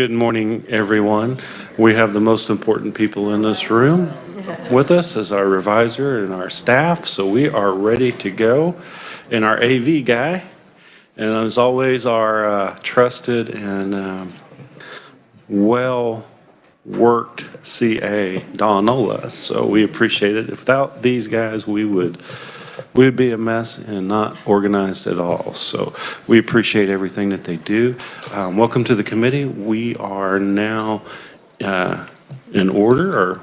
Good morning, everyone. We have the most important people in this room with us as our revisor and our staff, so we are ready to go. And our AV guy, and as always, our trusted and well-worked CA, Don Ola. So we appreciate it. Without these guys, we'd be a mess and not organized at all. So we appreciate everything that they do. Welcome to the committee. We are now in order, or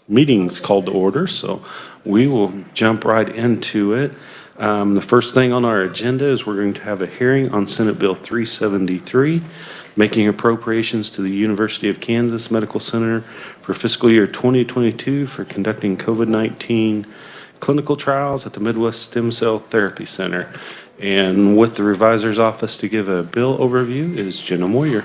meeting's called to order, so we will jump right into it. The first thing on our agenda is we're going to have a hearing on Senate Bill 373, making appropriations to the University of Kansas Medical Center for fiscal year 2022 for conducting COVID-19 clinical trials at the Midwest Stem Cell Therapy Center. And with the revisor's office to give a bill overview is Jenna Moyer.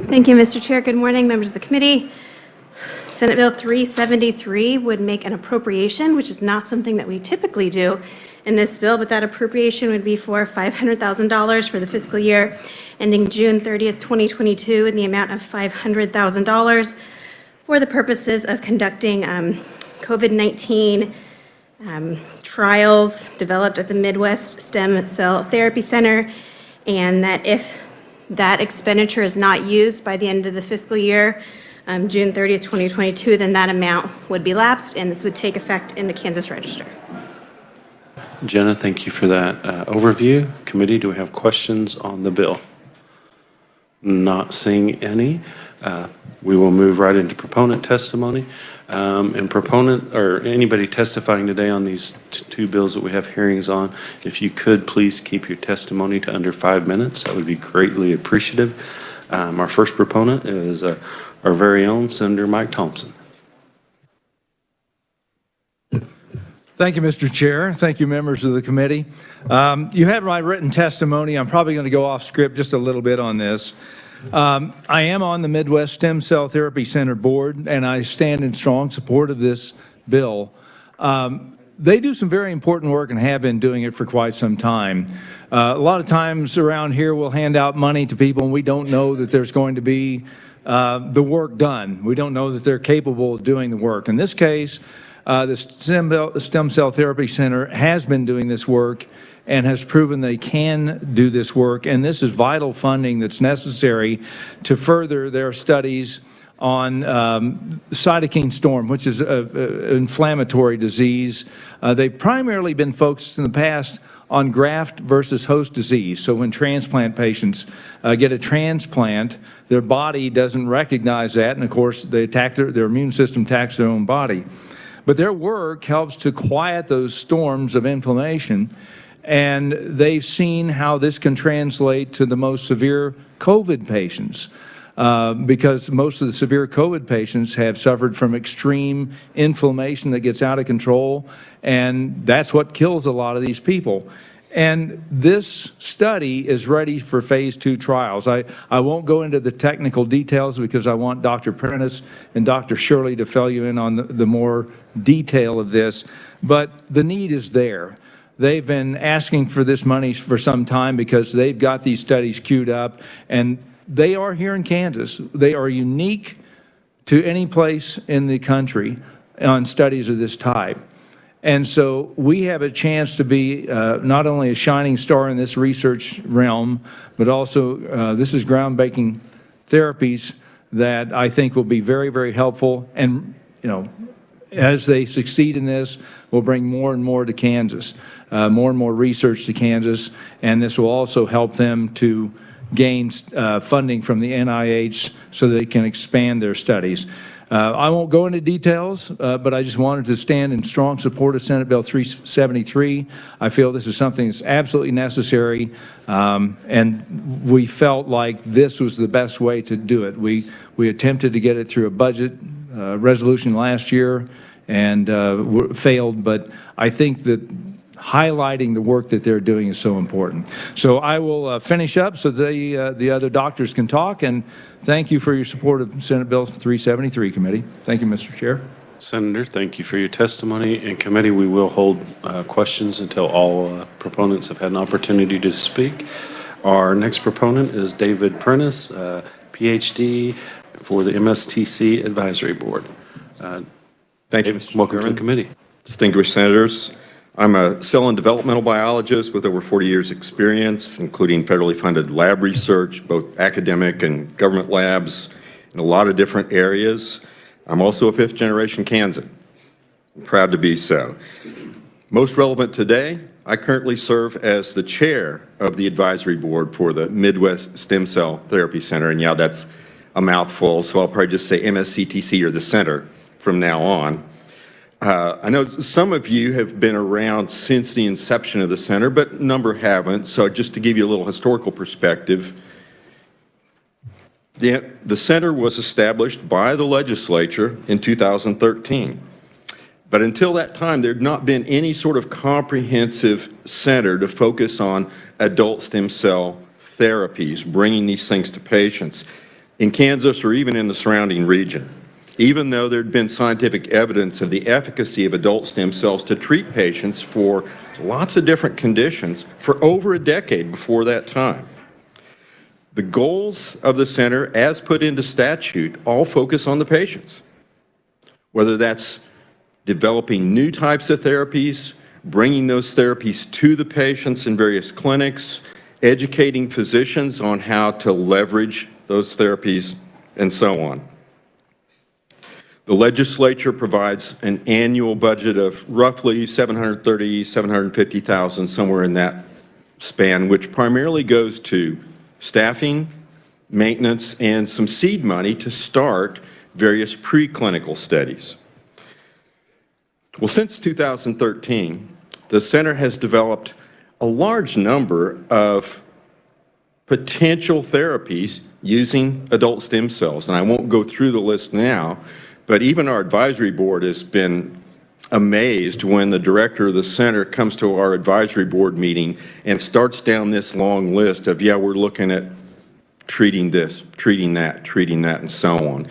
Thank you, Mr. Chair. Good morning, members of the committee. Senate Bill 373 would make an appropriation, which is not something that we typically do in this bill, but that appropriation would be for $500,000 for the fiscal year ending June 30th, 2022, in the amount of $500,000 for the purposes of conducting COVID-19 trials developed at the Midwest Stem Cell Therapy Center, and that if that expenditure is not used by the end of the fiscal year, June 30th, 2022, then that amount would be lapsed, and this would take effect in the Kansas Register. Jenna, thank you for that overview. Committee, do we have questions on the bill? Not seeing any. We will move right into proponent testimony. And proponent, or anybody testifying today on these two bills that we have hearings on, if you could please keep your testimony to under 5 minutes, that would be greatly appreciative. Our first proponent is our very own Senator Mike Thompson. Thank you, Mr. Chair. Thank you, members of the committee. You had my written testimony. I'm probably going to go off script just a little bit on this. I am on the Midwest Stem Cell Therapy Center board, and I stand in strong support of this bill. They do some very important work and have been doing it for quite some time. A lot of times around here we'll hand out money to people and we don't know that there's going to be the work done. We don't know that they're capable of doing the work. In this case, the Stem Cell Therapy Center has been doing this work and has proven they can do this work, and this is vital funding that's necessary to further their studies on cytokine storm, which is an inflammatory disease. They've primarily been focused in the past on graft versus host disease. So when transplant patients get a transplant, their body doesn't recognize that, and of course they attack their immune system attacks their own body. But their work helps to quiet those storms of inflammation, and they've seen how this can translate to the most severe COVID patients, because most of the severe COVID patients have suffered from extreme inflammation that gets out of control, and that's what kills a lot of these people. And this study is ready for phase 2 trials. I won't go into the technical details because I want Dr. Prentice and Dr. Shirley to fill you in on the more detail of this, but the need is there. They've been asking for this money for some time because they've got these studies queued up, and they are here in Kansas. They are unique to any place in the country on studies of this type. And so we have a chance to be not only a shining star in this research realm, but also this is groundbreaking therapies that I think will be very, very helpful. And, you know, as they succeed in this, we'll bring more and more to Kansas, more and more research to Kansas, and this will also help them to gain funding from the NIH so they can expand their studies. I won't go into details, but I just wanted to stand in strong support of Senate Bill 373. I feel this is something that's absolutely necessary, and we felt like this was the best way to do it. We attempted to get it through a budget resolution last year and failed, but I think that highlighting the work that they're doing is so important. So I will finish up so the other doctors can talk, and thank you for your support of Senate Bill 373, Committee. Thank you, Mr. Chair. Senator, thank you for your testimony. In committee, we will hold questions until all proponents have had an opportunity to speak. Our next proponent is David Prentice, PhD for the MSTC Advisory Board. Thank you, David, Mr. welcome to the Chairman. committee. Distinguished senators, I'm a cell and developmental biologist with over 40 years' experience, including federally funded lab research, both academic and government labs in a lot of different areas. I'm also a fifth-generation Kansan. I'm proud to be so. Most relevant today, I currently serve as the chair of the advisory board for the Midwest Stem Cell Therapy Center, and yeah, that's a mouthful, so I'll probably just say MSCTC or the center from now on. I know some of you have been around since the inception of the center, but a number haven't, so just to give you a little historical perspective, the center was established by the legislature in 2013. But until that time, there had not been any sort of comprehensive center to focus on adult stem cell therapies, bringing these things to patients in Kansas or even in the surrounding region, even though there had been scientific evidence of the efficacy of adult stem cells to treat patients for lots of different conditions for over a decade before that time. The goals of the center, as put into statute, all focus on the patients, whether that's developing new types of therapies, bringing those therapies to the patients in various clinics, educating physicians on how to leverage those therapies, and so on. The legislature provides an annual budget of roughly $730,000, $750,000, somewhere in that span, which primarily goes to staffing, maintenance, and some seed money to start various preclinical studies. Well, since 2013, the center has developed a large number of potential therapies using adult stem cells, and I won't go through the list now, but even our advisory board has been amazed when the director of the center comes to our advisory board meeting and starts down this long list of, yeah, we're looking at treating this, treating that, and so on.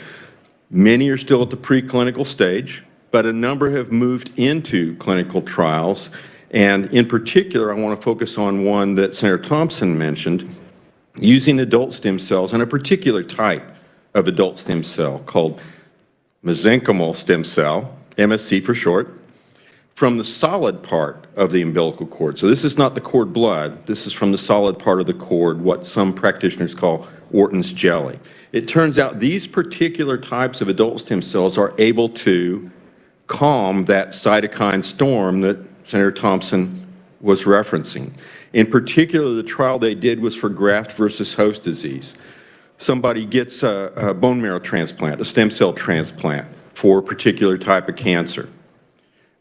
Many are still at the preclinical stage, but a number have moved into clinical trials. And in particular, I want to focus on one that Senator Thompson mentioned, using adult stem cells and a particular type of adult stem cell called mesenchymal stem cell, MSC for short, from the solid part of the umbilical cord. So this is not the cord blood, this is from the solid part of the cord, what some practitioners call Orton's jelly. It turns out these particular types of adult stem cells are able to calm that cytokine storm that Senator Thompson was referencing. In particular, the trial they did was for graft versus host disease. Somebody gets a bone marrow transplant, a stem cell transplant for a particular type of cancer.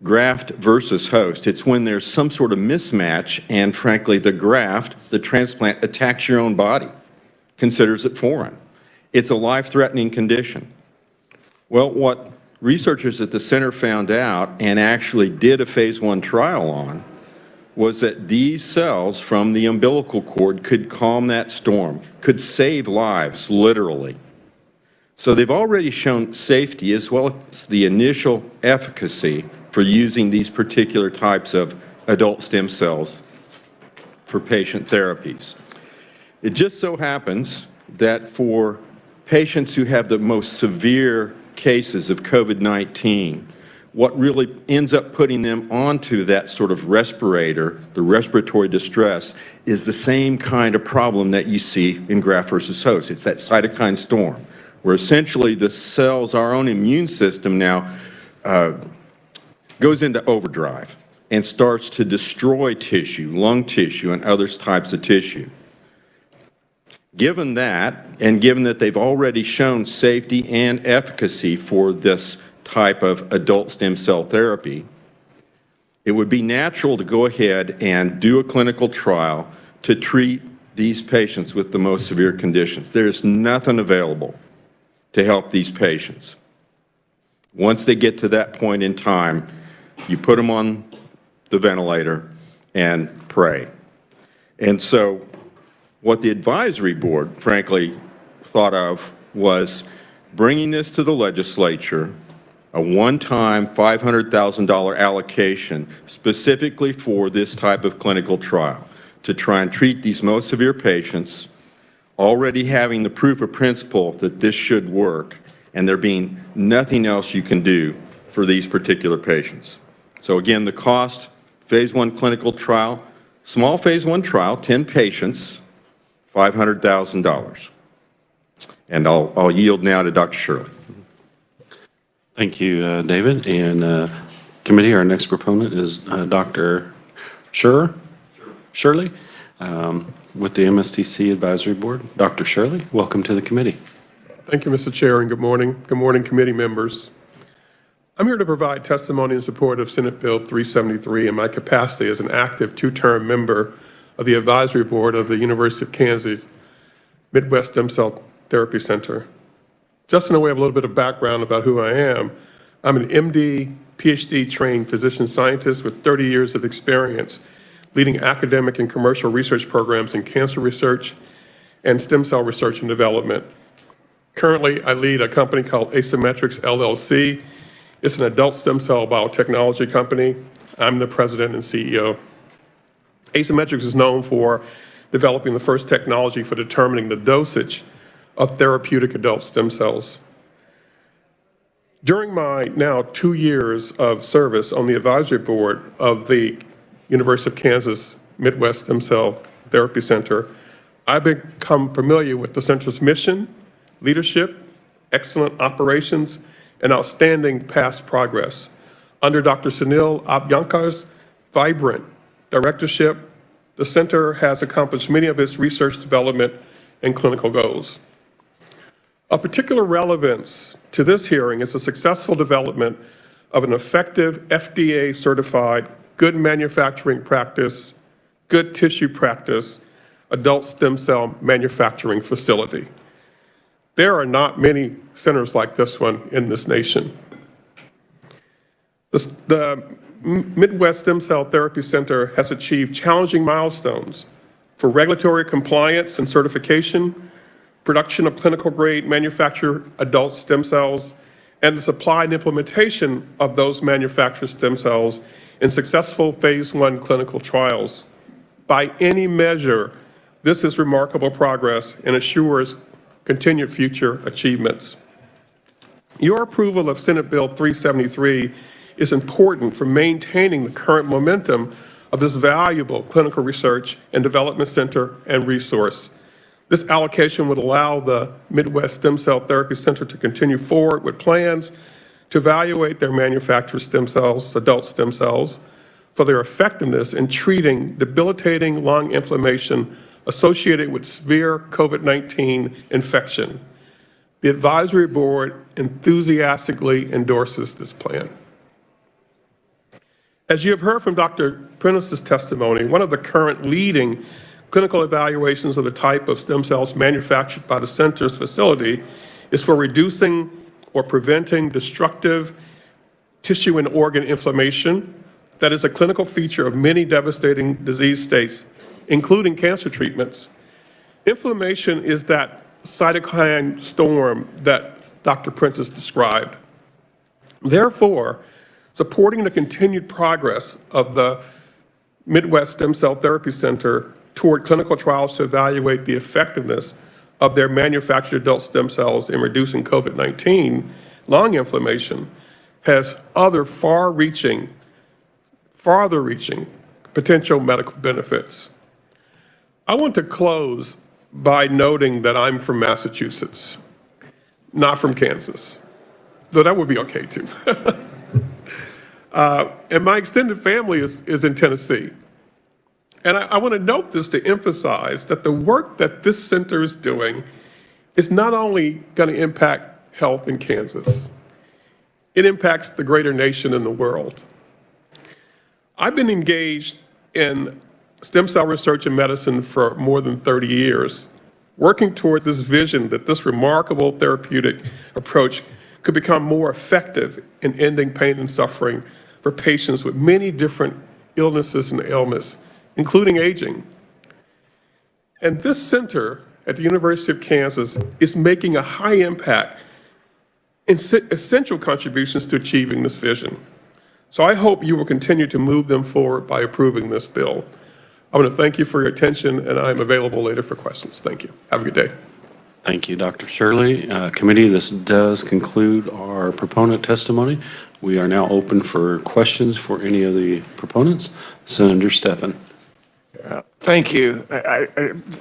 Graft versus host, it's when there's some sort of mismatch and frankly the graft, the transplant, attacks your own body, considers it foreign. It's a life-threatening condition. Well, what researchers at the center found out and actually did a phase 1 trial on was that these cells from the umbilical cord could calm that storm, could save lives, literally. So they've already shown safety as well as the initial efficacy for using these particular types of adult stem cells for patient therapies. It just so happens that for patients who have the most severe cases of COVID-19, what really ends up putting them onto that sort of respirator, the respiratory distress, is the same kind of problem that you see in graft versus host. It's that cytokine storm, where essentially the cells, our own immune system now, goes into overdrive and starts to destroy tissue, lung tissue, and other types of tissue. Given that, and given that they've already shown safety and efficacy for this type of adult stem cell therapy, it would be natural to go ahead and do a clinical trial to treat these patients with the most severe conditions. There's nothing available to help these patients. Once they get to that point in time, you put them on the ventilator and pray. And so what the advisory board, frankly, thought of was bringing this to the legislature a one-time $500,000 allocation specifically for this type of clinical trial to try and treat these most severe patients, already having the proof of principle that this should work, and there being nothing else you can do for these particular patients. So again, the cost, phase 1 clinical trial, small phase 1 trial, 10 patients, $500,000. And I'll yield now to Dr. Shirley. Thank you, David. And committee, our next proponent is Dr. Shirley with the MSTC Advisory Board. Dr. Shirley, welcome to the committee. Thank you, Mr. Chair, and good morning. Good morning, committee members. I'm here to provide testimony in support of Senate Bill 373 in my capacity as an active two-term member of the Advisory Board of the University of Kansas Midwest Stem Cell Therapy Center. Just in a way of a little bit of background about who I am, I'm an MD, PhD trained physician scientist with 30 years of experience leading academic and commercial research programs in cancer research and stem cell research and development. Currently, I lead a company called Asymmetrics LLC. It's an adult stem cell biotechnology company. I'm the president and CEO. Asymmetrics is known for developing the first technology for determining the dosage of therapeutic adult stem cells. During my now 2 years of service on the advisory board of the University of Kansas Midwest Stem Cell Therapy Center, I've become familiar with the center's mission, leadership, excellent operations, and outstanding past progress. Under Dr. Sunil Abhyankar's vibrant directorship, the center has accomplished many of its research development and clinical goals. Of particular relevance to this hearing is the successful development of an effective FDA-certified good manufacturing practice, good tissue practice, adult stem cell manufacturing facility. There are not many centers like this one in this nation. The Midwest Stem Cell Therapy Center has achieved challenging milestones for regulatory compliance and certification, production of clinical-grade manufactured adult stem cells, and the supply and implementation of those manufactured stem cells in successful phase 1 clinical trials. By any measure, this is remarkable progress and assures continued future achievements. Your approval of Senate Bill 373 is important for maintaining the current momentum of this valuable clinical research and development center and resource. This allocation would allow the Midwest Stem Cell Therapy Center to continue forward with plans to evaluate their manufactured stem cells, adult stem cells, for their effectiveness in treating debilitating lung inflammation associated with severe COVID-19 infection. The advisory board enthusiastically endorses this plan. As you have heard from Dr. Prentice's testimony, one of the current leading clinical evaluations of the type of stem cells manufactured by the center's facility is for reducing or preventing destructive tissue and organ inflammation. That is a clinical feature of many devastating disease states, including cancer treatments. Inflammation is that cytokine storm that Dr. Prentice described. Therefore, supporting the continued progress of the Midwest Stem Cell Therapy Center toward clinical trials to evaluate the effectiveness of their manufactured adult stem cells in reducing COVID-19 lung inflammation has other farther-reaching potential medical benefits. I want to close by noting that I'm from Massachusetts, not from Kansas, though that would be okay too. And my extended family is in Tennessee. And I want to note this to emphasize that the work that this center is doing is not only going to impact health in Kansas, it impacts the greater nation and the world. I've been engaged in stem cell research and medicine for more than 30 years, working toward this vision that this remarkable therapeutic approach could become more effective in ending pain and suffering for patients with many different illnesses and ailments, including aging. And this center at the University of Kansas is making a high impact essential contributions to achieving this vision. So I hope you will continue to move them forward by approving this bill. I want to thank you for your attention, and I'm available later for questions. Thank you. Have a good day. Thank you, Dr. Shirley. Committee, this does conclude our proponent testimony. We are now open for questions for any of the proponents. Senator Steffen. Thank you.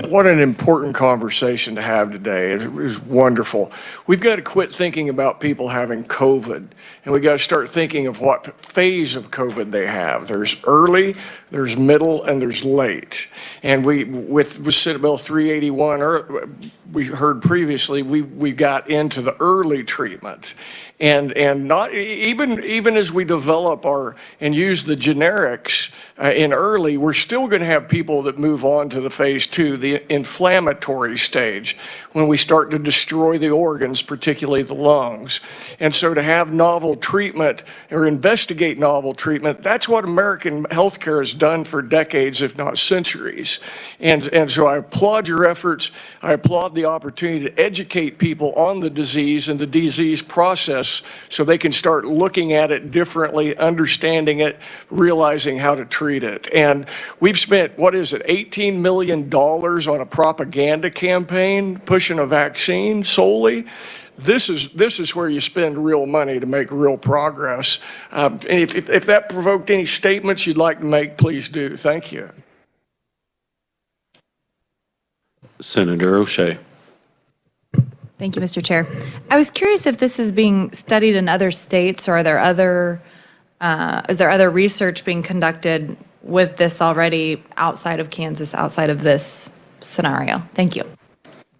What an important conversation to have today. It was wonderful. We've got to quit thinking about people having COVID, and we've got to start thinking of what phase of COVID they have. There's early, there's middle, and there's late. And with Senate Bill 381, we heard previously, we got into the early treatment. And not even as we develop and use the generics in early, we're still going to have people that move on to the phase 2, the inflammatory stage, when we start to destroy the organs, particularly the lungs. And so to have novel treatment or investigate novel treatment, that's what American healthcare has done for decades, if not centuries. And so I applaud your efforts. I applaud the opportunity to educate people on the disease and the disease process, so they can start looking at it differently, understanding it, realizing how to treat it. And we've spent, $18 million on a propaganda campaign pushing a vaccine solely. This is where you spend real money to make real progress. And if that provoked any statements you'd like to make, please do. Thank you. Senator O'Shea. Thank you, Mr. Chair. I was curious if this is being studied in other states, or is there other research being conducted with this already outside of Kansas, outside of this scenario? Thank you.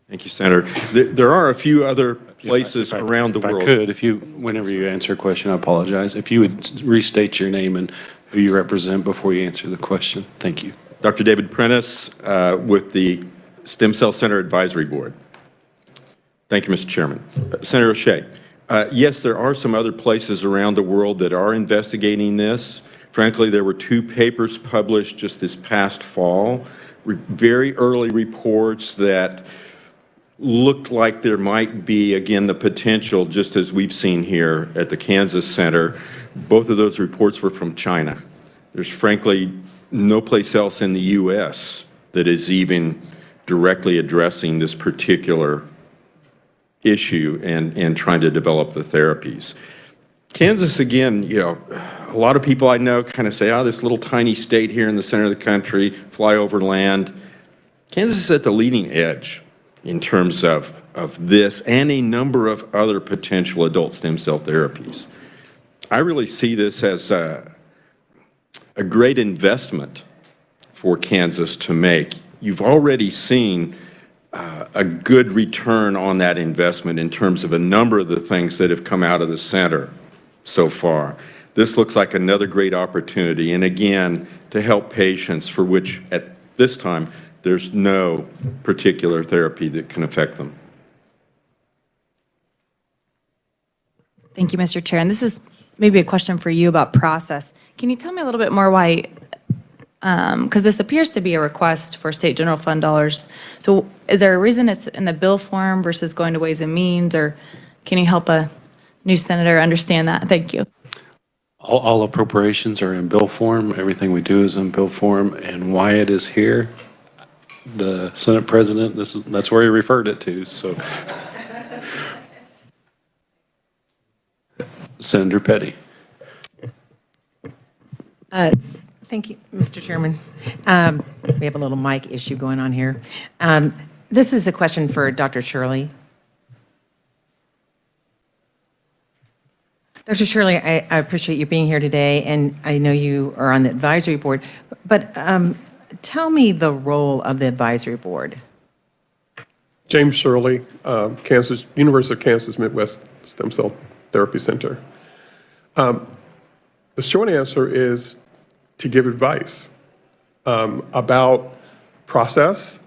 Thank you, Senator. There are a few other places around the world. If I could, whenever you answer a question, I apologize. If you would restate your name and who you represent before you answer the question. Thank you. Dr. David Prentice with the Stem Cell Center Advisory Board. Thank you, Mr. Chairman. Senator O'Shea, yes, there are some other places around the world that are investigating this. Frankly, there were 2 papers published just this past fall, very early reports that looked like there might be, again, the potential, just as we've seen here at the Kansas Center. Both of those reports were from China. There's frankly no place else in the U.S. that is even directly addressing this particular issue and trying to develop the therapies. Kansas, again, a lot of people I know kind of say, this little tiny state here in the center of the country, fly over land. Kansas is at the leading edge in terms of this and a number of other potential adult stem cell therapies. I really see this as a great investment for Kansas to make. You've already seen a good return on that investment in terms of a number of the things that have come out of the center so far. This looks like another great opportunity, and again, to help patients for which at this time there's no particular therapy that can affect them. Thank you, Mr. Chair. And this is maybe a question for you about process. Can you tell me a little bit more why, because this appears to be a request for state general fund dollars. So is there a reason it's in the bill form versus going to Ways and Means, or can you help a new senator understand that? Thank you. All appropriations are in bill form. Everything we do is in bill form. And why it is here, the Senate President, that's where he referred it to. So, Senator Petty. Thank you, Mr. Chairman. We have a little mic issue going on here. This is a question for Dr. Shirley. Dr. Shirley, I appreciate you being here today, and I know you are on the advisory board, but tell me the role of the advisory board. James Shirley, University of Kansas Midwest Stem Cell Therapy Center. The short answer is to give advice about process,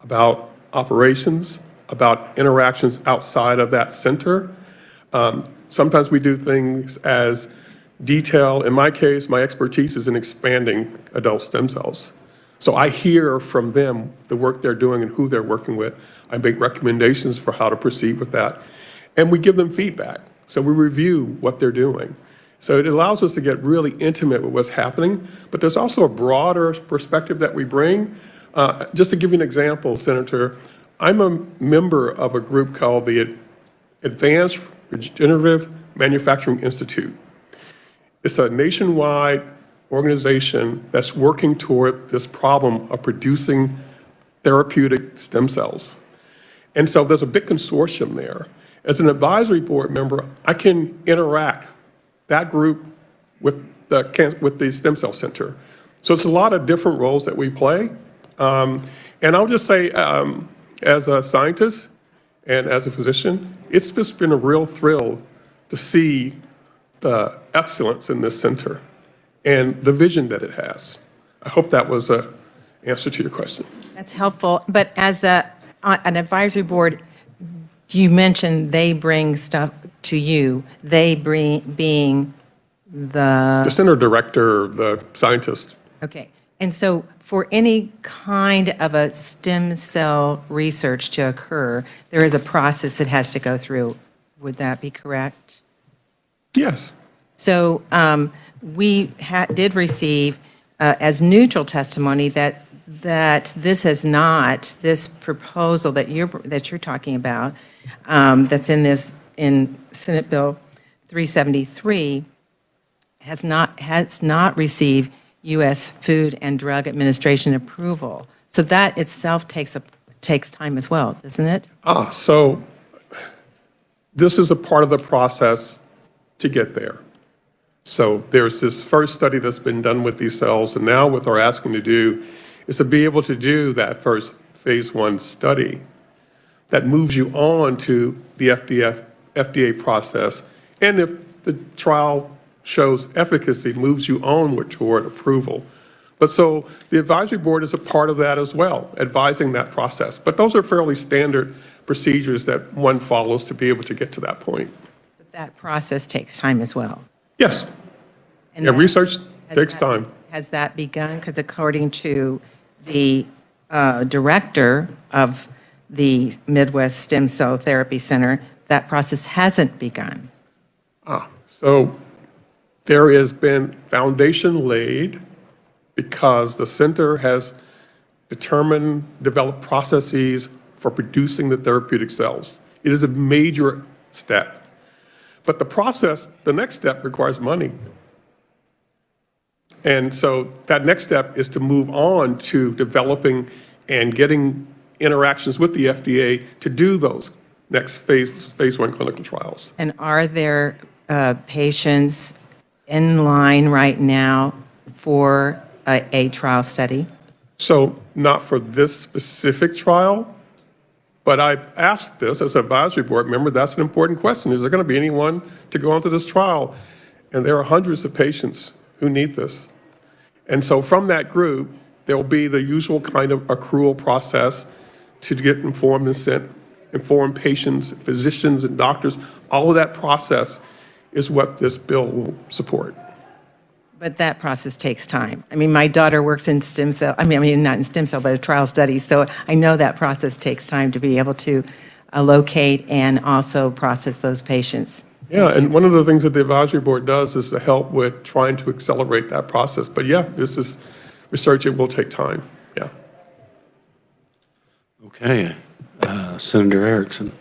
about operations, about interactions outside of that center. Sometimes we do things as detail. In my case, my expertise is in expanding adult stem cells. So I hear from them the work they're doing and who they're working with. I make recommendations for how to proceed with that. And we give them feedback. So we review what they're doing. So it allows us to get really intimate with what's happening, but there's also a broader perspective that we bring. Just to give you an example, Senator, I'm a member of a group called the Advanced Regenerative Manufacturing Institute. It's a nationwide organization that's working toward this problem of producing therapeutic stem cells. And so there's a big consortium there. As an advisory board member, I can interact that group with the Stem Cell Center. So it's a lot of different roles that we play. And I'll just say, as a scientist and as a physician, it's just been a real thrill to see the excellence in this center and the vision that it has. I hope that was an answer to your question. That's helpful. But as an advisory board, you mentioned they bring stuff to you, being The center director, the scientist. okay. And so for any kind of a stem cell research to occur, there is a process it has to go through. Would that be correct? Yes. So we did receive as neutral testimony that this proposal that you're talking about, that's in Senate Bill 373, has not received U.S. Food and Drug Administration approval. So that itself takes time as well, doesn't it? So this is a part of the process to get there. So there's this first study that's been done with these cells, and now what they're asking to do is to be able to do that first phase 1 study that moves you on to the FDA process, and if the trial shows efficacy, moves you onward toward approval. But so the advisory board is a part of that as well, advising that process. But those are fairly standard procedures that one follows to be able to get to that point. But that process takes time as well. Yes. And Yeah, that- research has takes that- time. Has that begun? Because according to the director of the Midwest Stem Cell Therapy Center, that process hasn't begun. So there has been foundation laid because the center has developed processes for producing the therapeutic cells. It is a major step. But the next step requires money. And so that next step is to move on to developing and getting interactions with the FDA to do those next phase 1 clinical trials. And are there patients in line right now for a trial study? So not for this specific trial, but I've asked this as an advisory board member. That's an important question. Is there going to be anyone to go into this trial? And there are hundreds of patients who need this. And so from that group, there will be the usual kind of accrual process to get informed and sent, informed patients, physicians, and doctors. All of that process is what this bill will support. But that process takes time. I mean, my daughter works in stem cell, I mean, not in stem cell, but a trial study. So I know that process takes time to be able to locate and also process those patients. Yeah, and one of the things that the advisory board does is to help with trying to accelerate that process. But yeah, this is research, it will take time, yeah. Okay, Senator Erickson.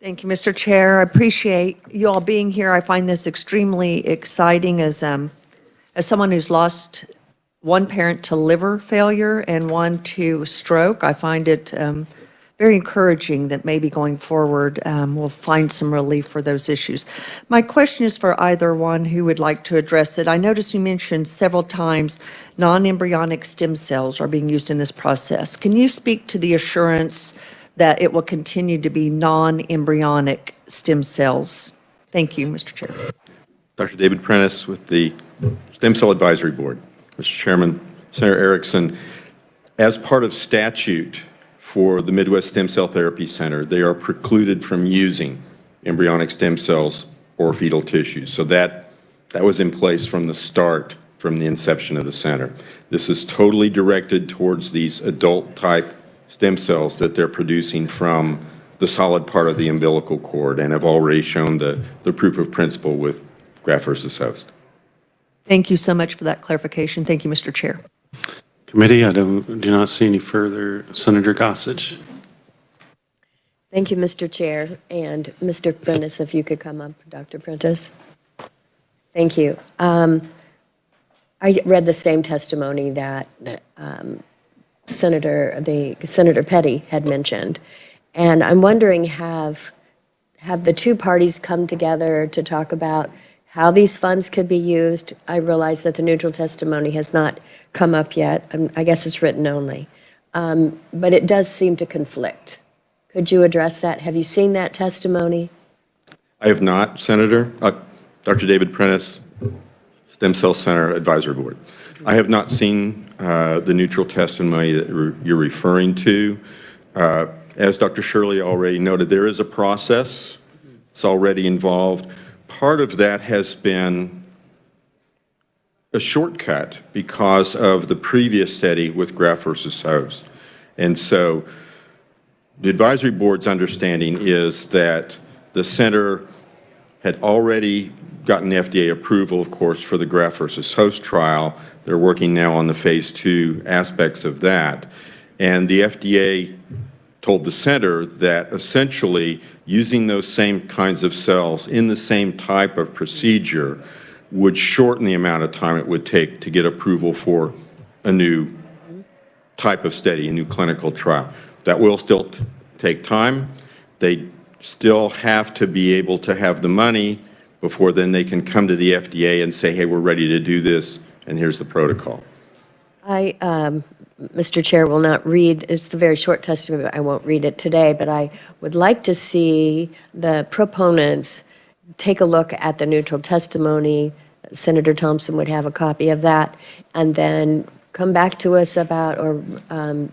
Thank you, Mr. Chair. I appreciate you all being here. I find this extremely exciting as someone who's lost one parent to liver failure and one to stroke. I find it very encouraging that maybe going forward we'll find some relief for those issues. My question is for either one who would like to address it. I noticed you mentioned several times non-embryonic stem cells are being used in this process. Can you speak to the assurance that it will continue to be non-embryonic stem cells? Thank you, Mr. Chair. Dr. David Prentice with the Stem Cell Advisory Board. Mr. Chairman, Senator Erickson, as part of statute for the Midwest Stem Cell Therapy Center, they are precluded from using embryonic stem cells or fetal tissue. So that was in place from the start, from the inception of the center. This is totally directed towards these adult-type stem cells that they're producing from the solid part of the umbilical cord and have already shown the proof of principle with graft versus host. Thank you so much for that clarification. Thank you, Mr. Chair. Committee, I do not see any further. Senator Gossage. Thank you, Mr. Chair. And Mr. Prentice, if you could come up, Dr. Prentice. Thank you. I read the same testimony that Senator Petty had mentioned. And I'm wondering, have the two parties come together to talk about how these funds could be used? I realize that the neutral testimony has not come up yet. I guess it's written only. But it does seem to conflict. Could you address that? Have you seen that testimony? I have not, Senator. Dr. David Prentice, Stem Cell Center Advisory Board. I have not seen the neutral testimony that you're referring to. As Dr. Shirley already noted, there is a process. It's already involved. Part of that has been a shortcut because of the previous study with graft versus host. And so the advisory board's understanding is that the center had already gotten FDA approval, of course, for the graft versus host trial. They're working now on the phase 2 aspects of that. And the FDA told the center that essentially using those same kinds of cells in the same type of procedure would shorten the amount of time it would take to get approval for a new type of study, a new clinical trial. That will still take time. They still have to be able to have the money before then they can come to the FDA and say, hey, we're ready to do this, and here's the protocol. Mr. Chair, will not read, it's the very short testimony, but I won't read it today, but I would like to see the proponents take a look at the neutral testimony. Senator Thompson would have a copy of that, and then come back to us about, or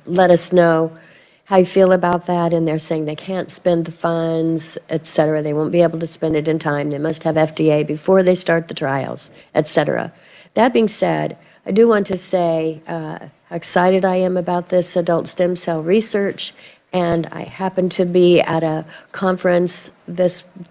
let us know how you feel about that. And they're saying they can't spend the funds, et cetera. They won't be able to spend it in time. They must have FDA before they start the trials, et cetera. That being said, I do want to say how excited I am about this adult stem cell research. And I happened to be at a conference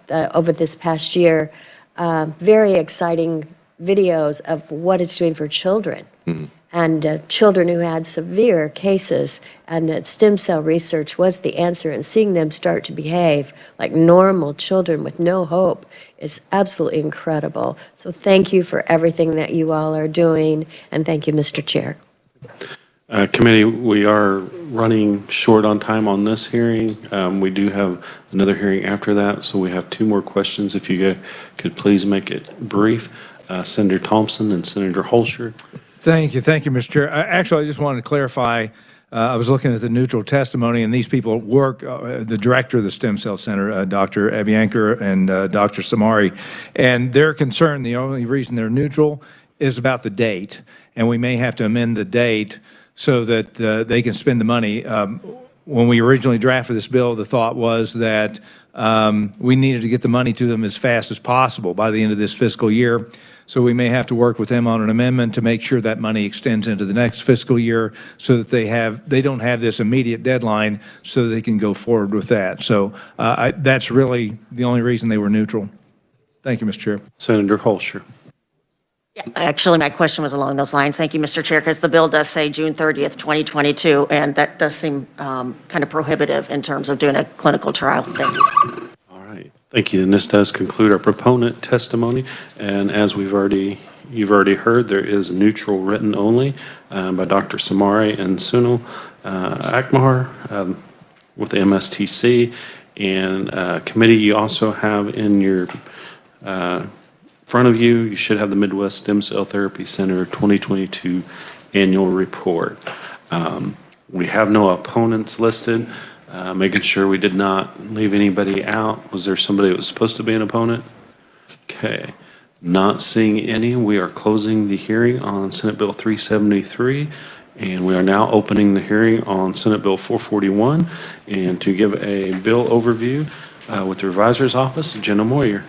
over this past year, very exciting videos of what it's doing for children. Mm-hmm. And children who had severe cases, and that stem cell research was the answer, and seeing them start to behave like normal children with no hope is absolutely incredible. So thank you for everything that you all are doing, and thank you, Mr. Chair. Committee, we are running short on time on this hearing. We do have another hearing after that, so we have 2 more questions. If you could please make it brief. Senator Thompson and Senator Holscher. Thank you, Mr. Chair. Actually, I just wanted to clarify, I was looking at the neutral testimony, and these people work, the director of the Stem Cell Center, Dr. Abianker and Dr. Samari, and they're concerned the only reason they're neutral is about the date, and we may have to amend the date so that they can spend the money. When we originally drafted this bill, the thought was that we needed to get the money to them as fast as possible by the end of this fiscal year. So we may have to work with them on an amendment to make sure that money extends into the next fiscal year so that they don't have this immediate deadline so they can go forward with that. So that's really the only reason they were neutral. Thank you, Mr. Chair. Senator Holscher. Yeah, actually, my question was along those lines. Thank you, Mr. Chair, because the bill does say June 30th, 2022, and that does seem kind of prohibitive in terms of doing a clinical trial. Thank you. All right. Thank you. And this does conclude our proponent testimony. And as you've already heard, there is neutral written only by Dr. Samari and Sunil Akmar with the MSTC. And committee, you also have in your front of you, you should have the Midwest Stem Cell Therapy Center 2022 annual report. We have no opponents listed, making sure we did not leave anybody out. Was there somebody that was supposed to be an opponent? Okay. Not seeing any. We are closing the hearing on Senate Bill 373, and we are now opening the hearing on Senate Bill 441. And to give a bill overview with the Revisor's Office, Jenna Moyer.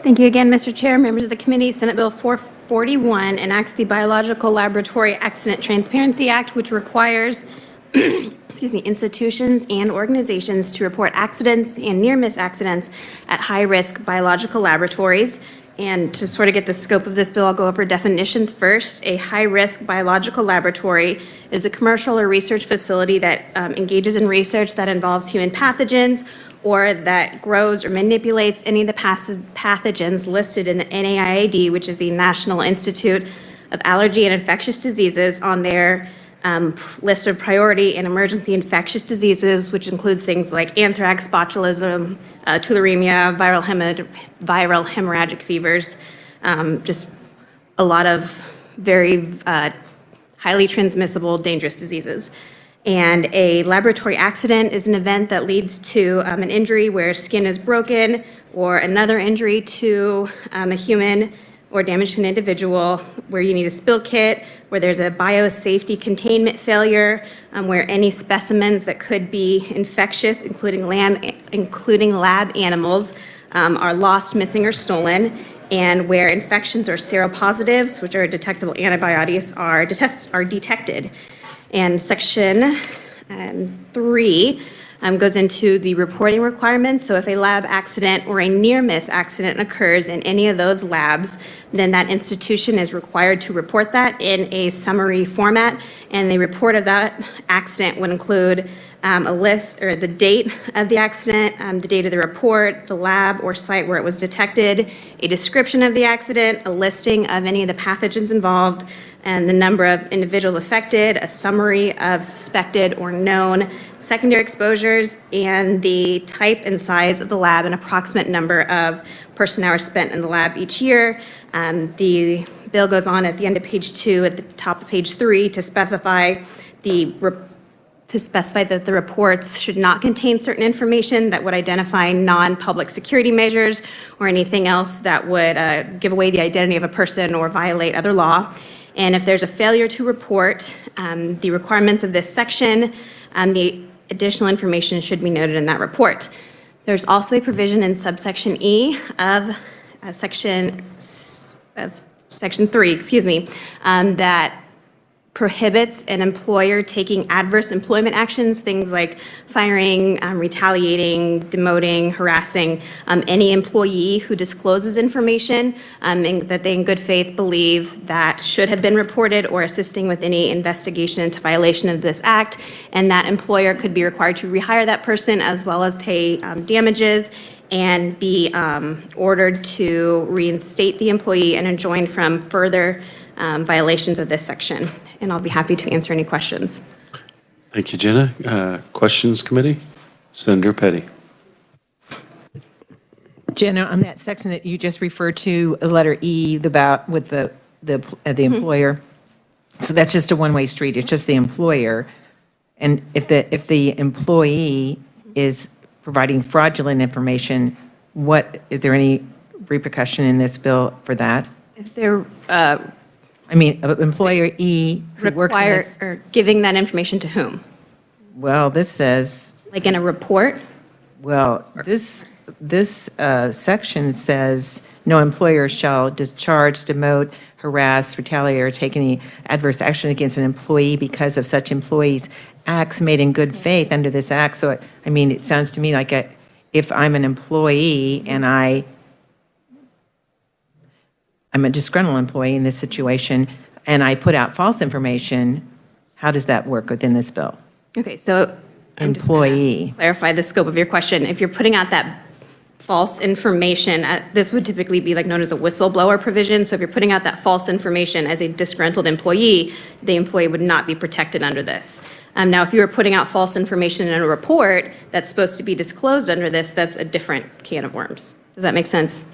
Thank you again, Mr. Chair, members of the committee. Senate Bill 441 enacts the Biological Laboratory Accident Transparency Act, which requires institutions and organizations to report accidents and near-miss accidents at high-risk biological laboratories. And to sort of get the scope of this bill, I'll go over definitions first. A high-risk biological laboratory is a commercial or research facility that engages in research that involves human pathogens or that grows or manipulates any of the pathogens listed in the NIAID, which is the National Institute of Allergy and Infectious Diseases, on their list of priority and emergency infectious diseases, which includes things like anthrax, botulism, tularemia, viral hemorrhagic fevers, just a lot of very highly transmissible, dangerous diseases. And a laboratory accident is an event that leads to an injury where skin is broken, or another injury to a human, or damage to an individual, where you need a spill kit, where there's a biosafety containment failure, where any specimens that could be infectious, including lab animals, are lost, missing, or stolen, and where infections or seropositives, which are detectable antibodies, are detected. And Section 3 goes into the reporting requirements. So if a lab accident or a near-miss accident occurs in any of those labs, then that institution is required to report that in a summary format. And the report of that accident would include a list, or the date of the accident, the date of the report, the lab or site where it was detected, a description of the accident, a listing of any of the pathogens involved, and the number of individuals affected, a summary of suspected or known secondary exposures, and the type and size of the lab, and approximate number of person-hours spent in the lab each year. The bill goes on at the end of page 2, at the top of page 3, to specify that the reports should not contain certain information that would identify non-public security measures or anything else that would give away the identity of a person or violate other law. And if there's a failure to report the requirements of this section, the additional information should be noted in that report. There's also a provision in subsection E of section 3, that prohibits an employer taking adverse employment actions, things like firing, retaliating, demoting, harassing any employee who discloses information that they in good faith believe that should have been reported, or assisting with any investigation into violation of this act. And that employer could be required to rehire that person, as well as pay damages, and be ordered to reinstate the employee and enjoin from further violations of this section. And I'll be happy to answer any questions. Thank you, Jenna. Questions, committee? Senator Petty. Jenna, on that section that you just referred to, letter E, with the employer, so that's just a one-way street, it's just the employer. And if the employee is providing fraudulent information, is there any repercussion in this bill for that? If they're Employer E who works in require, this, or giving that information to whom? well, this says, Like in a report? this section says, no employer shall discharge, demote, harass, retaliate, or take any adverse action against an employee because of such employee's acts made in good faith under this act. So, it sounds to me like if I'm an employee and I'm a disgruntled employee in this situation, and I put out false information, how does that work within this bill? Okay, so I'm just gonna Employee. clarify the scope of your question. If you're putting out that false information, this would typically be known as a whistleblower provision. So if you're putting out that false information as a disgruntled employee, the employee would not be protected under this. Now, if you were putting out false information in a report that's supposed to be disclosed under this, that's a different can of worms. Does that make sense?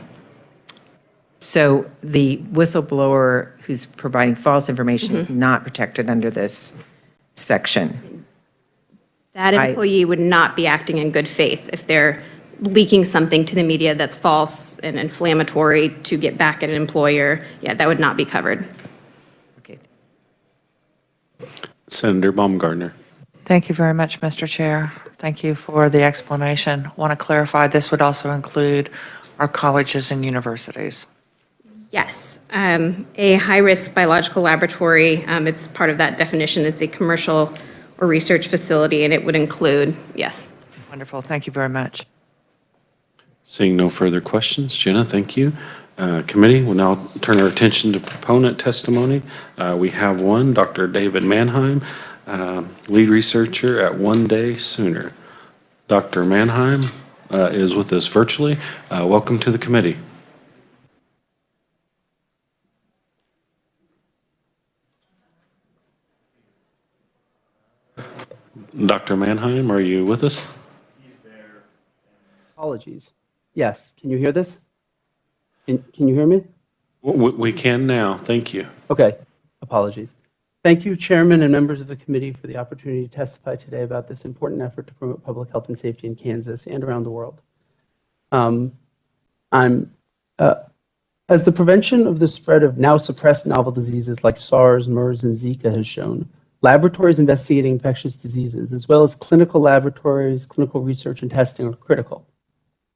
So the whistleblower who's providing false information is not protected under this section. That employee would not be acting in good faith if they're leaking something to the media that's false and inflammatory to get back at an employer. Yeah, that would not be covered. Okay. Senator Baumgartner. Thank you very much, Mr. Chair. Thank you for the explanation. Want to clarify, this would also include our colleges and universities? Yes, a high-risk biological laboratory, it's part of that definition. It's a commercial or research facility, and it would include, yes. Wonderful. Thank you very much. Seeing no further questions, Jenna, thank you. Committee will now turn our attention to proponent testimony. We have one, Dr. David Mannheim, lead researcher at One Day Sooner. Dr. Mannheim is with us virtually. Welcome to the committee. Dr. Mannheim, are you with us? Apologies. Yes, can you hear this? Can you hear me? We can now, thank you. Okay, apologies. Thank you, Chairman and members of the committee, for the opportunity to testify today about this important effort to promote public health and safety in Kansas and around the world. As the prevention of the spread of now suppressed novel diseases like SARS, MERS, and Zika has shown, laboratories investigating infectious diseases, as well as clinical laboratories, clinical research and testing are critical.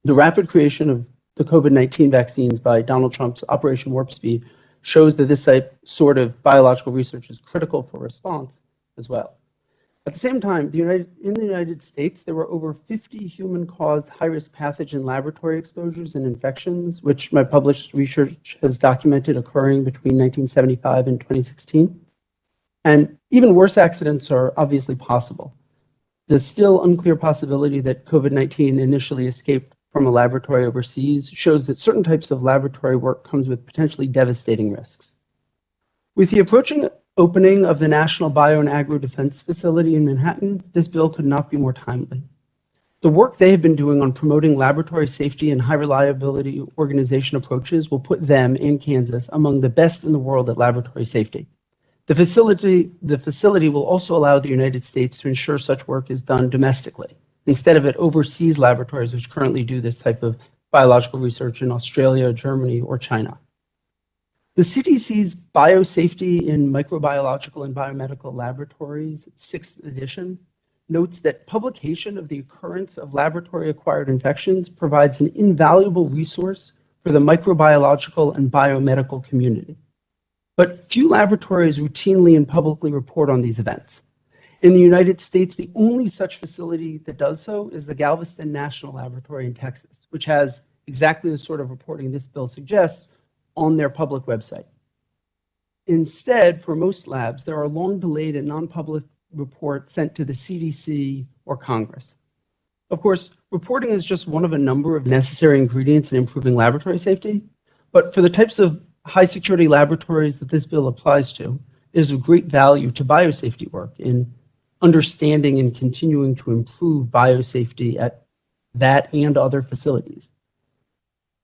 The rapid creation of the COVID-19 vaccines by Donald Trump's Operation Warp Speed shows that this sort of biological research is critical for response as well. At the same time, in the United States, there were over 50 human-caused high-risk pathogen laboratory exposures and infections, which my published research has documented occurring between 1975 and 2016. And even worse accidents are obviously possible. The still unclear possibility that COVID-19 initially escaped from a laboratory overseas shows that certain types of laboratory work comes with potentially devastating risks. With the approaching opening of the National Bio and Agro Defense Facility in Manhattan, this bill could not be more timely. The work they have been doing on promoting laboratory safety and high reliability organization approaches will put them in Kansas among the best in the world at laboratory safety. The facility will also allow the United States to ensure such work is done domestically, instead of at overseas laboratories which currently do this type of biological research in Australia, Germany, or China. The CDC's Biosafety in Microbiological and Biomedical Laboratories, 6th edition, notes that publication of the occurrence of laboratory-acquired infections provides an invaluable resource for the microbiological and biomedical community. But few laboratories routinely and publicly report on these events. In the United States, the only such facility that does so is the Galveston National Laboratory in Texas, which has exactly the sort of reporting this bill suggests on their public website. Instead, for most labs, there are long delayed and non-public reports sent to the CDC or Congress. Of course, reporting is just one of a number of necessary ingredients in improving laboratory safety, but for the types of high security laboratories that this bill applies to, it is of great value to biosafety work in understanding and continuing to improve biosafety at that and other facilities.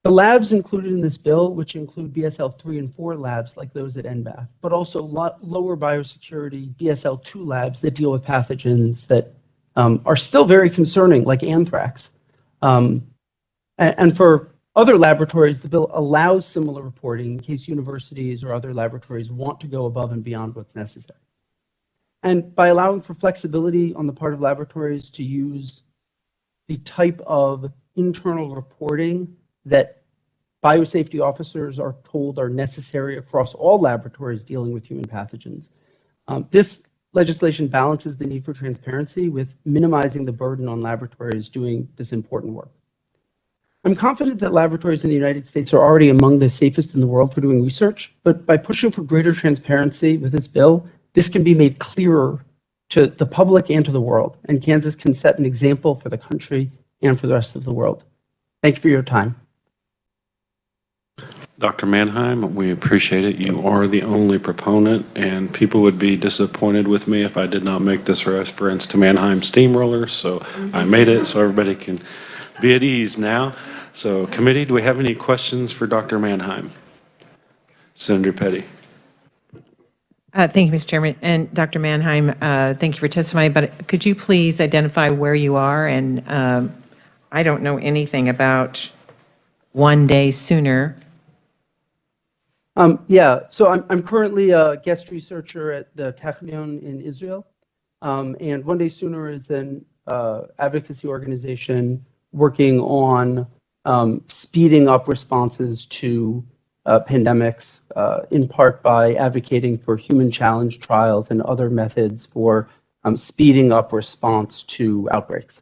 The labs included in this bill, which include BSL 3 and 4 labs like those at NBAF, but also lower biosecurity BSL 2 labs that deal with pathogens that are still very concerning, like anthrax. And for other laboratories, the bill allows similar reporting in case universities or other laboratories want to go above and beyond what's necessary. And by allowing for flexibility on the part of laboratories to use the type of internal reporting that biosafety officers are told are necessary across all laboratories dealing with human pathogens, this legislation balances the need for transparency with minimizing the burden on laboratories doing this important work. I'm confident that laboratories in the United States are already among the safest in the world for doing research, but by pushing for greater transparency with this bill, this can be made clearer to the public and to the world, and Kansas can set an example for the country and for the rest of the world. Thank you for your time. Dr. Mannheim, we appreciate it. You are the only proponent, and people would be disappointed with me if I did not make this reference to Mannheim Steamroller, so I made it so everybody can be at ease now. So, committee, do we have any questions for Dr. Mannheim? Senator Petty. Thank you, Mr. Chairman. And Dr. Mannheim, thank you for testifying, but could you please identify where you are? And I don't know anything about One Day Sooner. Yeah, so I'm currently a guest researcher at the Technion in Israel. And One Day Sooner is an advocacy organization working on speeding up responses to pandemics, in part by advocating for human challenge trials and other methods for speeding up response to outbreaks.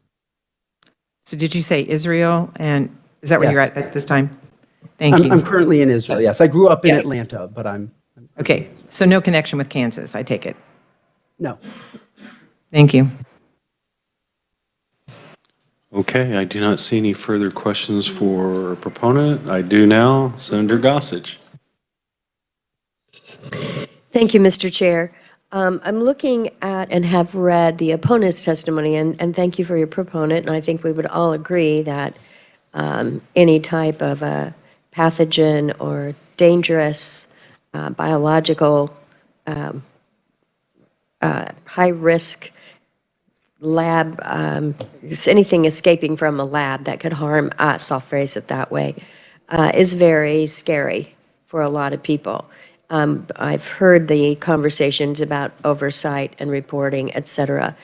So did you say Israel? And is that where you're Yes. at this time? Thank you. I'm currently in Israel, yes. I grew up in Yeah. Atlanta, but I'm Okay, so no connection with Kansas, I take it. no. Thank you. Okay, I do not see any further questions for proponent. I do now. Senator Gossage. Thank you, Mr. Chair. I'm looking at and have read the opponent's testimony, and thank you for your proponent. And I think we would all agree that any type of a pathogen or dangerous biological high-risk lab, anything escaping from a lab that could harm us, I'll phrase it that way, is very scary for a lot of people. I've heard the conversations about oversight and reporting, et cetera.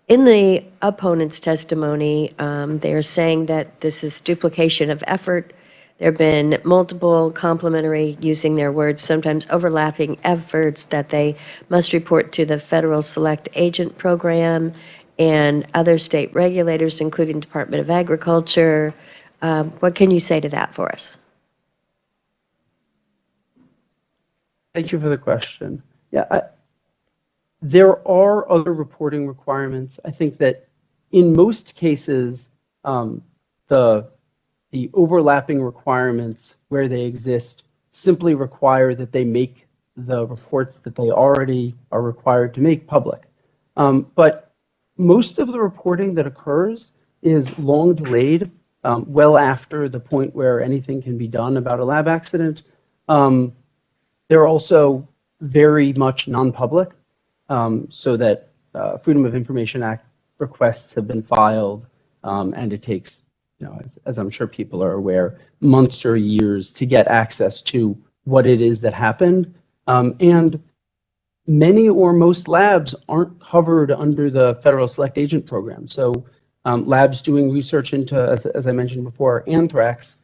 In the opponent's testimony, they're saying that this is duplication of effort. There have been multiple complementary, using their words, sometimes overlapping efforts that they must report to the Federal Select Agent Program and other state regulators, including Department of Agriculture. What can you say to that for us? Thank you for the question. Yeah, there are other reporting requirements. I think that in most cases, the overlapping requirements where they exist simply require that they make the reports that they already are required to make public. But most of the reporting that occurs is long delayed, well after the point where anything can be done about a lab accident. They're also very much non-public, so that Freedom of Information Act requests have been filed, and it takes, as I'm sure people are aware, months or years to get access to what it is that happened. And many or most labs aren't covered under the Federal Select Agent Program. So labs doing research into, as I mentioned before, anthrax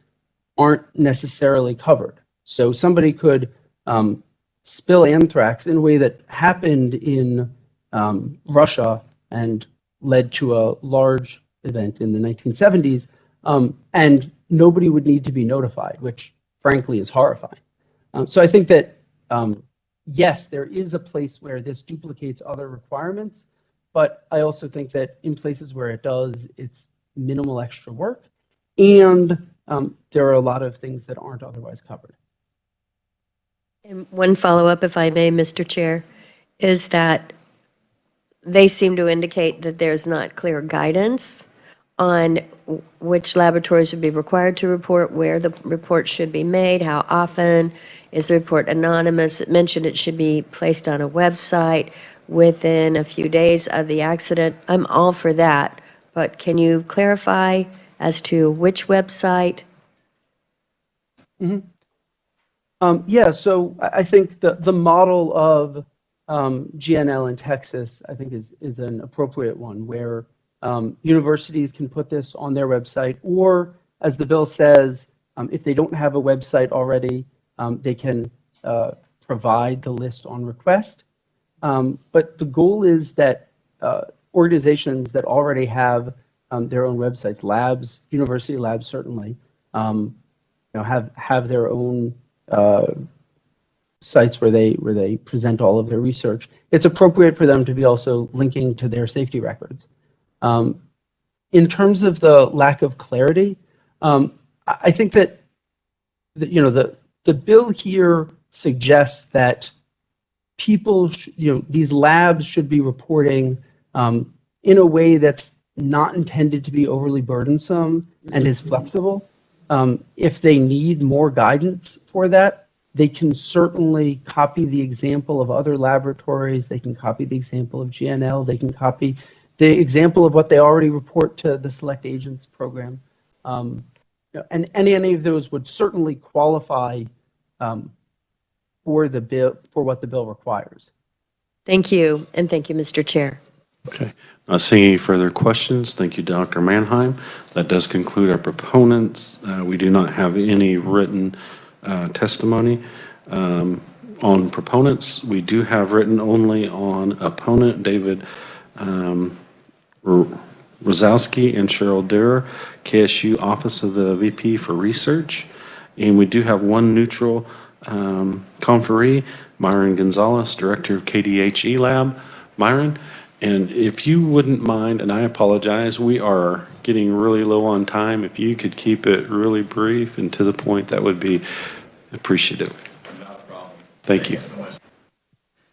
aren't necessarily covered. So somebody could spill anthrax in a way that happened in Russia and led to a large event in the 1970s, and nobody would need to be notified, which frankly is horrifying. So I think that, yes, there is a place where this duplicates other requirements, but I also think that in places where it does, it's minimal extra work, and there are a lot of things that aren't otherwise covered. And one follow-up, if I may, Mr. Chair, is that they seem to indicate that there's not clear guidance on which laboratories would be required to report, where the report should be made, how often. Is the report anonymous? It mentioned it should be placed on a website within a few days of the accident. I'm all for that, but can you clarify as to which website? Mm-hmm. Yeah, so I think the model of GNL in Texas, I think, is an appropriate one, where universities can put this on their website, or, as the bill says, if they don't have a website already, they can provide the list on request. But the goal is that organizations that already have their own websites, labs, university labs certainly, have their own sites where they present all of their research. It's appropriate for them to be also linking to their safety records. In terms of the lack of clarity, I think that the bill here suggests that people, these labs should be reporting in a way that's not intended to be overly burdensome and is flexible. If they need more guidance for that, they can certainly copy the example of other laboratories. They can copy the example of GNL. They can copy the example of what they already report to the Select Agents Program. And any of those would certainly qualify for the bill, for what the bill requires. Thank you, and thank you, Mr. Chair. Okay. Not seeing any further questions. Thank you, Dr. Mannheim. That does conclude our proponents. We do not have any written testimony on proponents. We do have written only on opponent, David Rosowski and Cheryl Durer, KSU Office of the VP for Research. And we do have one neutral conferee, Myron Gonzalez, Director of KDHE Lab. Myron, and if you wouldn't mind, and I apologize, we are getting really low on time. If you could keep it really brief and to the point, that would be appreciative. Not a problem. Thank you. So much.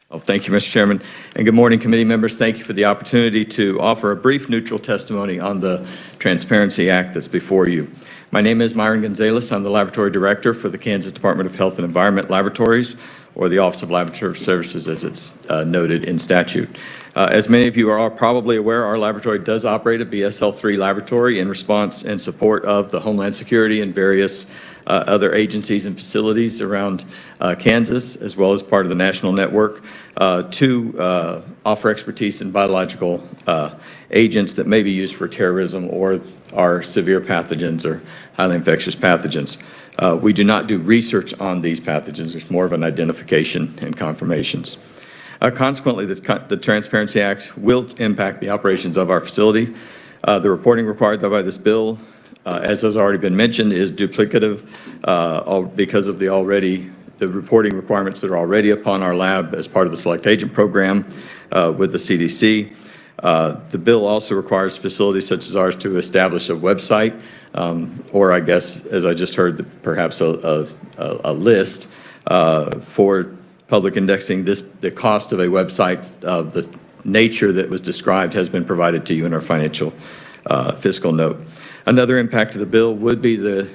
Well, thank you, Mr. Chairman, and good morning, committee members. Thank you for the opportunity to offer a brief neutral testimony on the Transparency Act that's before you. My name is Myron Gonzalez. I'm the Laboratory Director for the Kansas Department of Health and Environment Laboratories, or the Office of Laboratory Services as it's noted in statute. As many of you are probably aware, our laboratory does operate a BSL-3 laboratory in response and support of the Homeland Security and various other agencies and facilities around Kansas, as well as part of the national network, to offer expertise in biological agents that may be used for terrorism or are severe pathogens or highly infectious pathogens. We do not do research on these pathogens. It's more of an identification and confirmations. Consequently, the Transparency Act will impact the operations of our facility. The reporting required by this bill, as has already been mentioned, is duplicative because of the reporting requirements that are already upon our lab as part of the Select Agent Program with the CDC. The bill also requires facilities such as ours to establish a website, or I guess, as I just heard, perhaps a list for public indexing. The cost of a website of the nature that was described has been provided to you in our financial fiscal note. Another impact of the bill would be the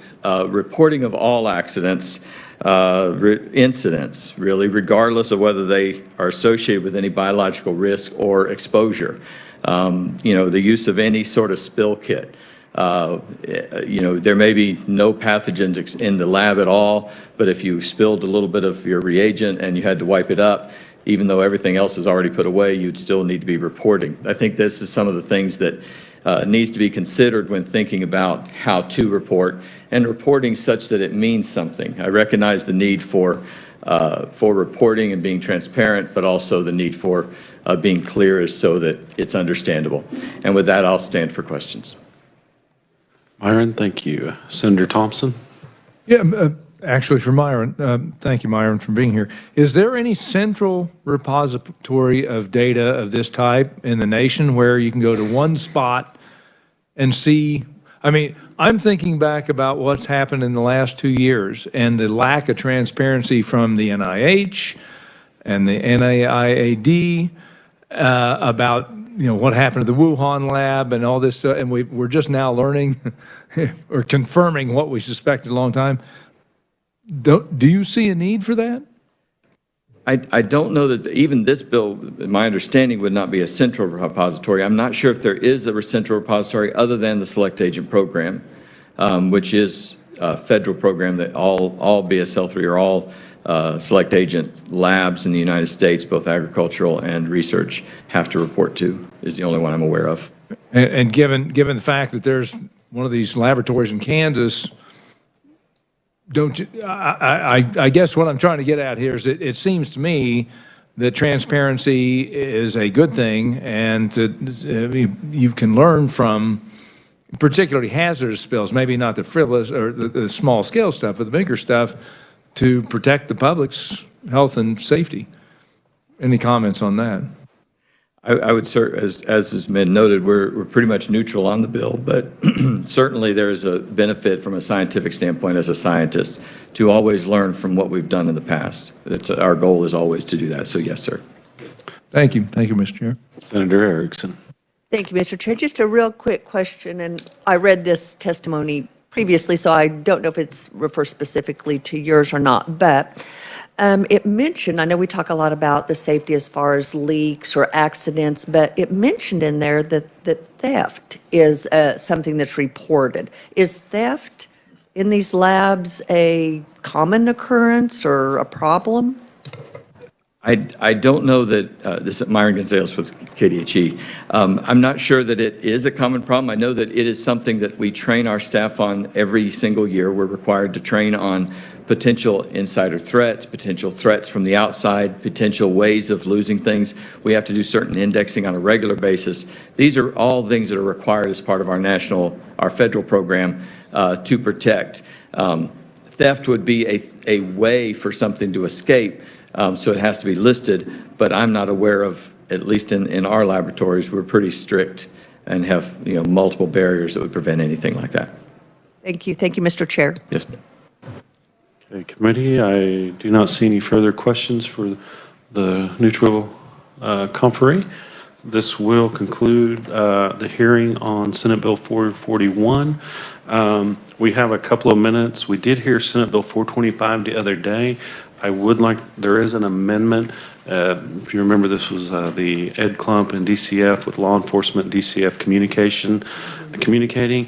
reporting of all accidents, incidents, really, regardless of whether they are associated with any biological risk or exposure. The use of any sort of spill kit. There may be no pathogens in the lab at all, but if you spilled a little bit of your reagent and you had to wipe it up, even though everything else is already put away, you'd still need to be reporting. I think this is some of the things that needs to be considered when thinking about how to report, and reporting such that it means something. I recognize the need for reporting and being transparent, but also the need for being clear so that it's understandable. And with that, I'll stand for questions. Myron, thank you. Senator Thompson? Yeah, actually for Myron, thank you, Myron, for being here. Is there any central repository of data of this type in the nation where you can go to one spot and see? I mean, I'm thinking back about what's happened in the last 2 years and the lack of transparency from the NIH and the NIAID about what happened to the Wuhan lab and all this stuff, and we're just now learning or confirming what we suspected a long time. Do you see a need for that? I don't know that even this bill, my understanding, would not be a central repository. I'm not sure if there is a central repository other than the Select Agent Program, which is a federal program that all BSL-3 or all Select Agent labs in the United States, both agricultural and research, have to report to, is the only one I'm aware of. And given the fact that there's one of these laboratories in Kansas, don't you, I guess what I'm trying to get at here is it seems to me that transparency is a good thing, and you can learn from particularly hazardous spills, maybe not the frivolous or the small scale stuff, but the bigger stuff, to protect the public's health and safety. Any comments on that? I would, as has been noted, we're pretty much neutral on the bill, but certainly there is a benefit from a scientific standpoint as a scientist to always learn from what we've done in the past. Our goal is always to do that, so yes, sir. Thank you. Thank you, Mr. Chair. Senator Erickson. Thank you, Mr. Chair. Just a real quick question, and I read this testimony previously, so I don't know if it's refers specifically to yours or not, but it mentioned, I know we talk a lot about the safety as far as leaks or accidents, but it mentioned in there that theft is something that's reported. Is theft in these labs a common occurrence or a problem? I don't know that, this is Myron Gonzalez with KDHE. I'm not sure that it is a common problem. I know that it is something that we train our staff on every single year. We're required to train on potential insider threats, potential threats from the outside, potential ways of losing things. We have to do certain indexing on a regular basis. These are all things that are required as part of our federal program to protect. Theft would be a way for something to escape, so it has to be listed, but I'm not aware of, at least in our laboratories, we're pretty strict and have, multiple barriers that would prevent anything like that. Thank you. Thank you, Mr. Chair. Yes. Okay, committee, I do not see any further questions for the neutral conferee. This will conclude the hearing on Senate Bill 441. We have a couple of minutes. We did hear Senate Bill 425 the other day. There is an amendment. If you remember, this was the Ed Clump and DCF with law enforcement, DCF communicating.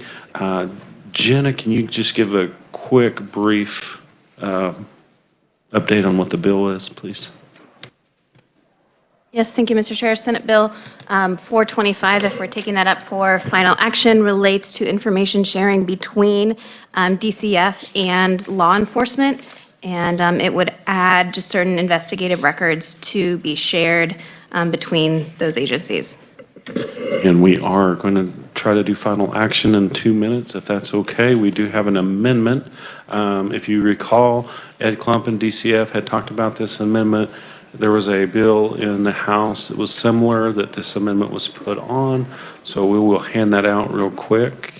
Jenna, can you just give a quick, brief update on what the bill is, please? Yes, thank you, Mr. Chair. Senate Bill 425, if we're taking that up for final action, relates to information sharing between DCF and law enforcement. And it would add just certain investigative records to be shared between those agencies. And we are going to try to do final action in 2 minutes, if that's okay. We do have an amendment. If you recall, Ed Clump and DCF had talked about this amendment. There was a bill in the House that was similar that this amendment was put on. So we will hand that out real quick.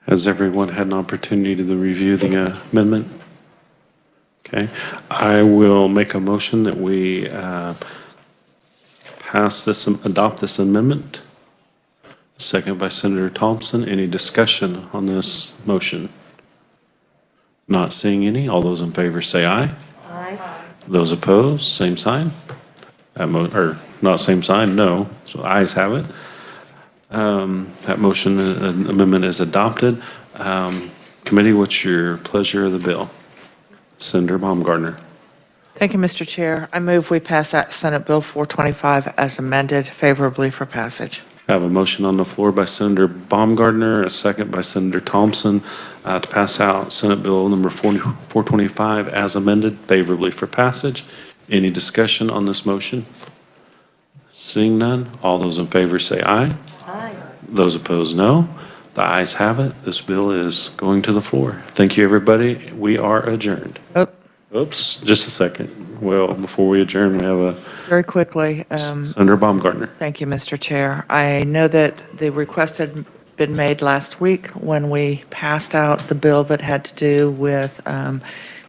Has everyone had an opportunity to review the amendment? Okay. I will make a motion that we adopt this amendment. Second by Senator Thompson. Any discussion on this motion? Not seeing any. All those in favor say aye. Aye. Those opposed, same sign. Or not same sign, no. So ayes have it. That motion amendment is adopted. Committee, what's your pleasure of the bill? Senator Baumgartner. Thank you, Mr. Chair. I move we pass that Senate Bill 425 as amended favorably for passage. I have a motion on the floor by Senator Baumgartner, a second by Senator Thompson to pass out Senate Bill number 425 as amended favorably for passage. Any discussion on this motion? Seeing none, all those in favor say aye. Aye. Those opposed, no. The ayes have it. This bill is going to the floor. Thank you, everybody. We are adjourned. Oops, just a second. Well, before we adjourn, we have a Very quickly. Senator Baumgartner. Thank you, Mr. Chair. I know that the request had been made last week when we passed out the bill that had to do with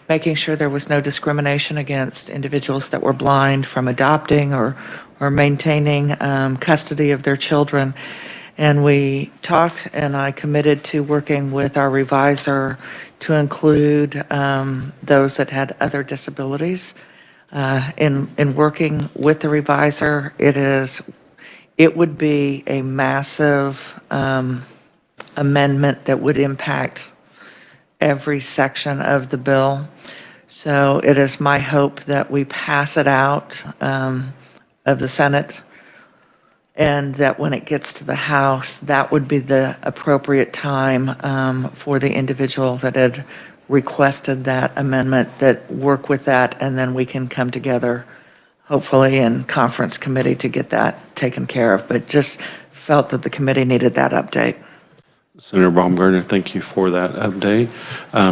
making sure there was no discrimination against individuals that were blind from adopting or maintaining custody of their children. And we talked, and I committed to working with our revisor to include those that had other disabilities. In working with the revisor, it would be a massive amendment that would impact every section of the bill. So it is my hope that we pass it out of the Senate, and that when it gets to the House, that would be the appropriate time for the individual that had requested that amendment, that work with that, and then we can come together, hopefully in conference committee, to get that taken care of. But just felt that the committee needed that update. Senator Baumgartner, thank you for that update.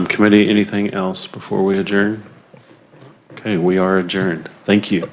Committee, anything else before we adjourn? Okay, we are adjourned. Thank you.